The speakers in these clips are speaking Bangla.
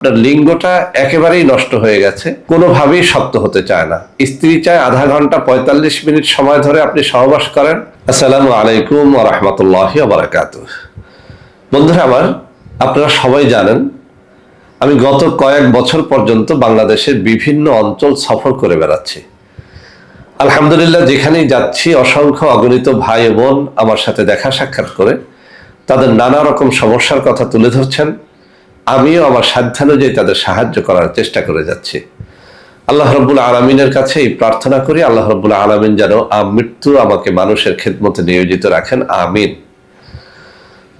আপনার লিঙ্গটা একেবারেই নষ্ট হয়ে গেছে, কোনোভাবেই শক্ত হতে চায় না। স্ত্রী চায় আধা ঘন্টা ৪৫ মিনিট সময় ধরে আপনি সহবাস করেন। আসসালামু আলাইকুম ওয়া রাহমাতুল্লাহি ওয়া বারাকাতুহু। বন্ধুরা আমার, আপনারা সবাই জানেন আমি গত কয়েক বছর পর্যন্ত বাংলাদেশের বিভিন্ন অঞ্চল সফর করে বেড়াচ্ছি। আলহামদুলিল্লাহ, যেখানেই যাচ্ছি অসংখ্য অগণিত ভাই বোন আমার সাথে দেখা সাক্ষাৎ করে তাদের নানা রকম সমস্যার কথা তুলে ধরছেন। আমিও আমার সাধ্যানুযায়ী তাদের সাহায্য করার চেষ্টা করে যাচ্ছি। আল্লাহ রাব্বুল আলামিনের কাছে এই প্রার্থনা করি, আল্লাহ রাব্বুল আলামিন যেন মৃত্যু আমাকে মানুষের খেদমতে নিয়োজিত রাখেন, আমিন।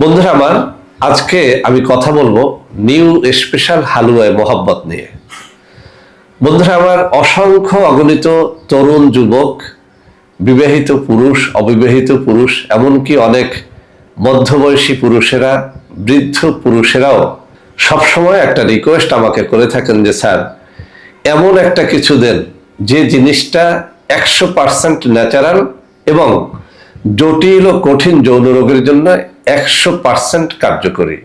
বন্ধুরা আমার, আজকে আমি কথা বলবো নিউ স্পেশাল হালুয়ায় মোহাব্বত নিয়ে। বন্ধুরা আমার, অসংখ্য অগণিত তরুণ যুবক, বিবাহিত পুরুষ, অবিবাহিত পুরুষ, এমনকি অনেক মধ্যবয়সী পুরুষেরা, বৃদ্ধ পুরুষেরাও সবসময় একটা রিকোয়েস্ট আমাকে করে থাকেন যে স্যার, এমন একটা কিছু দেন যে জিনিসটা 100% ন্যাচারাল এবং জটিল ও কঠিন যৌন রোগের জন্য 100% কার্যকরী।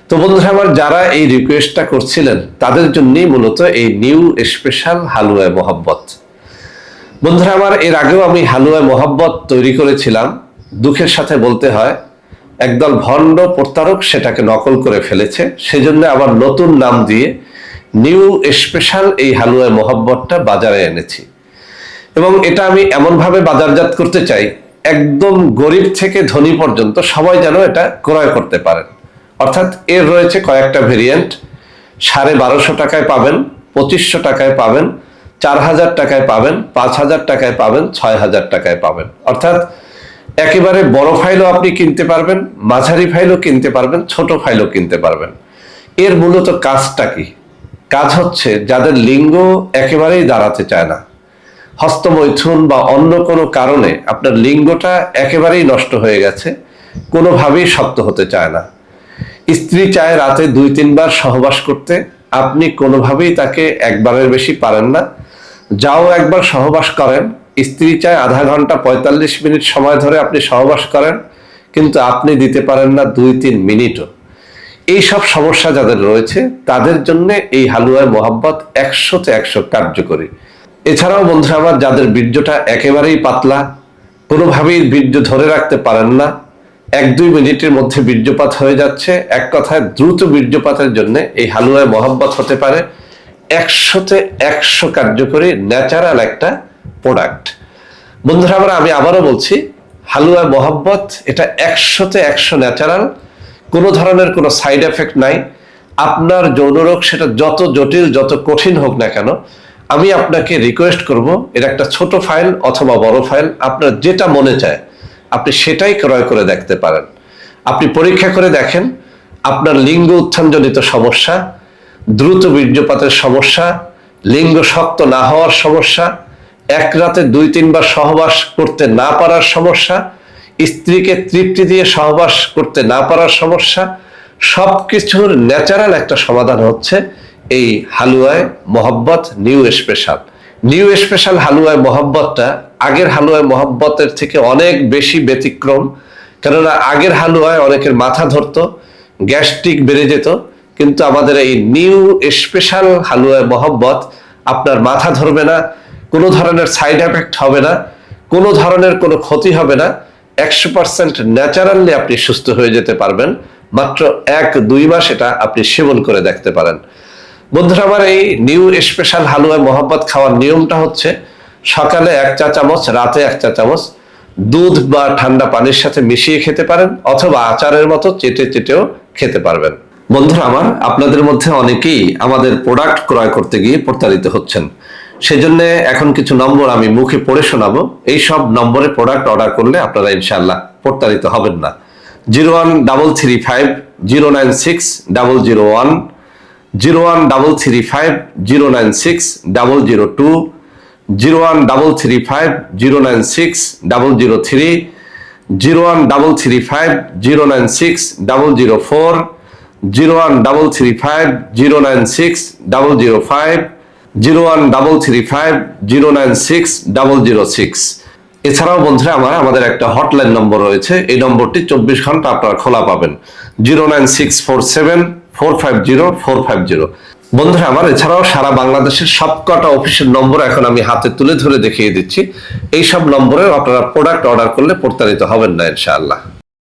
তো বন্ধুরা আমার, যারা এই রিকোয়েস্টটা করছিলেন তাদের জন্যই মূলত এই নিউ স্পেশাল হালুয়ায় মোহাব্বত। বন্ধুরা আমার, এর আগেও আমি হালুয়ায় মোহাব্বত তৈরি করেছিলাম। দুঃখের সাথে বলতে হয়, একদল ভণ্ড প্রতারক সেটাকে নকল করে ফেলেছে। সেজন্য আবার নতুন নাম দিয়ে নিউ স্পেশাল এই হালুয়ায় মোহাব্বতটা বাজারে এনেছি এবং এটা আমি এমনভাবে বাজারজাত করতে চাই একদম গরিব থেকে ধনী পর্যন্ত সবাই যেন এটা ক্রয় করতে পারেন। অর্থাৎ এর রয়েছে কয়েকটা ভেরিয়েন্ট। 1250 টাকায় পাবেন, 2500 টাকায় পাবেন, 4000 টাকায় পাবেন, 5000 টাকায় পাবেন, 6000 টাকায় পাবেন। অর্থাৎ একেবারে বড় ফাইলও আপনি কিনতে পারবেন, মাঝারি ফাইলও কিনতে পারবেন, ছোট ফাইলও কিনতে পারবেন। এর মূলত কাজটা কি? কাজ হচ্ছে যাদের লিঙ্গ একেবারেই দাঁড়াতে চায় না, হস্তমৈথুন বা অন্য কোনো কারণে আপনার লিঙ্গটা একেবারেই নষ্ট হয়ে গেছে, কোনোভাবেই শক্ত হতে চায় না। স্ত্রী চায় রাতে 2-3 বার সহবাস করতে, আপনি কোনোভাবেই তাকে একবারের বেশি পারেন না। যাও একবার সহবাস করেন, স্ত্রী চায় আধা ঘন্টা 45 মিনিট সময় ধরে আপনি সহবাস করেন, কিন্তু আপনি দিতে পারেন না 2-3 মিনিটও। এই সব সমস্যা যাদের রয়েছে তাদের জন্য এই হালুয়ায় মোহাব্বত 100-তে 100 কার্যকরী। এছাড়াও বন্ধুরা আমার, যাদের বীর্যটা একেবারেই পাতলা, কোনোভাবেই বীর্য ধরে রাখতে পারেন না, 1-2 মিনিটের মধ্যে বীর্যপাত হয়ে যাচ্ছে, এক কথায় দ্রুত বীর্যপাতের জন্য এই হালুয়ায় মোহাব্বত হতে পারে 100-তে 100 কার্যকরী ন্যাচারাল একটা প্রোডাক্ট। বন্ধুরা আমরা, আমি আবারও বলছি, হালুয়ায় মোহাব্বত এটা 100-তে 100 ন্যাচারাল, কোনো ধরনের কোনো সাইড এফেক্ট নাই। আপনার যৌন রোগ সেটা যত জটিল যত কঠিন হোক না কেন, আমি আপনাকে রিকোয়েস্ট করব এর একটা ছোট ফাইল অথবা বড় ফাইল, আপনার যেটা মনে চায় আপনি সেটাই ক্রয় করে দেখতে পারেন। আপনি পরীক্ষা করে দেখেন আপনার লিঙ্গ উত্থানজনিত সমস্যা, দ্রুত বীর্যপাতের সমস্যা, লিঙ্গ শক্ত না হওয়ার সমস্যা, এক রাতে 2-3 বার সহবাস করতে না পারার সমস্যা, স্ত্রীকে তৃপ্তি দিয়ে সহবাস করতে না পারার সমস্যা, সবকিছুর ন্যাচারাল একটা সমাধান হচ্ছে এই হালুয়ায় মোহাব্বত নিউ স্পেশাল। নিউ স্পেশাল হালুয়ায় মোহাব্বতটা আগের হালুয়ায় মোহাব্বতের থেকে অনেক বেশি ব্যতিক্রম। কেননা আগের হালুয়ায় অনেকের মাথা ধরতো, গ্যাস্ট্রিক বেড়ে যেত, কিন্তু আমাদের এই নিউ স্পেশাল হালুয়ায় মোহাব্বত আপনার মাথা ধরবে না, কোনো ধরনের সাইড এফেক্ট হবে না, কোনো ধরনের কোনো ক্ষতি হবে না, 100% ন্যাচারালি আপনি সুস্থ হয়ে যেতে পারবেন। মাত্র 1-2 মাস এটা আপনি সেবন করে দেখতে পারেন। বন্ধুরা আমার, এই নিউ স্পেশাল হালুয়ায় মোহাব্বত খাওয়ার নিয়মটা হচ্ছে সকালে 1 চা চামচ, রাতে 1 চা চামচ দুধ বা ঠান্ডা পানির সাথে মিশিয়ে খেতে পারেন, অথবা আচারের মতো চেটে চেটেও খেতে পারবেন। বন্ধুরা আমার, আপনাদের মধ্যে অনেকেই আমাদের প্রোডাক্ট ক্রয় করতে গিয়ে প্রতারিত হচ্ছেন। সেজন্য এখন কিছু নম্বর আমি মুখে পড়ে শোনাবো। এই সব নম্বরে প্রোডাক্ট অর্ডার করলে আপনারা ইনশাআল্লাহ প্রতারিত হবেন না। 0133509601, 0133509602, 0133509603, 0133509604, 0133509605, 0133509606। এছাড়াও বন্ধুরা আমাদের একটা হটলাইন নম্বর রয়েছে, এই নম্বরটি 24 ঘন্টা আপনারা খোলা পাবেন। 09647 450 বন্ধুরা আমার, এছাড়াও সারা বাংলাদেশের সবকটা অফিসের নম্বর এখন আমি হাতে তুলে ধরে দেখিয়ে দিচ্ছি। এই সব নম্বরে আপনারা প্রোডাক্ট অর্ডার করলে প্রতারিত হবেন না ইনশাআল্লাহ।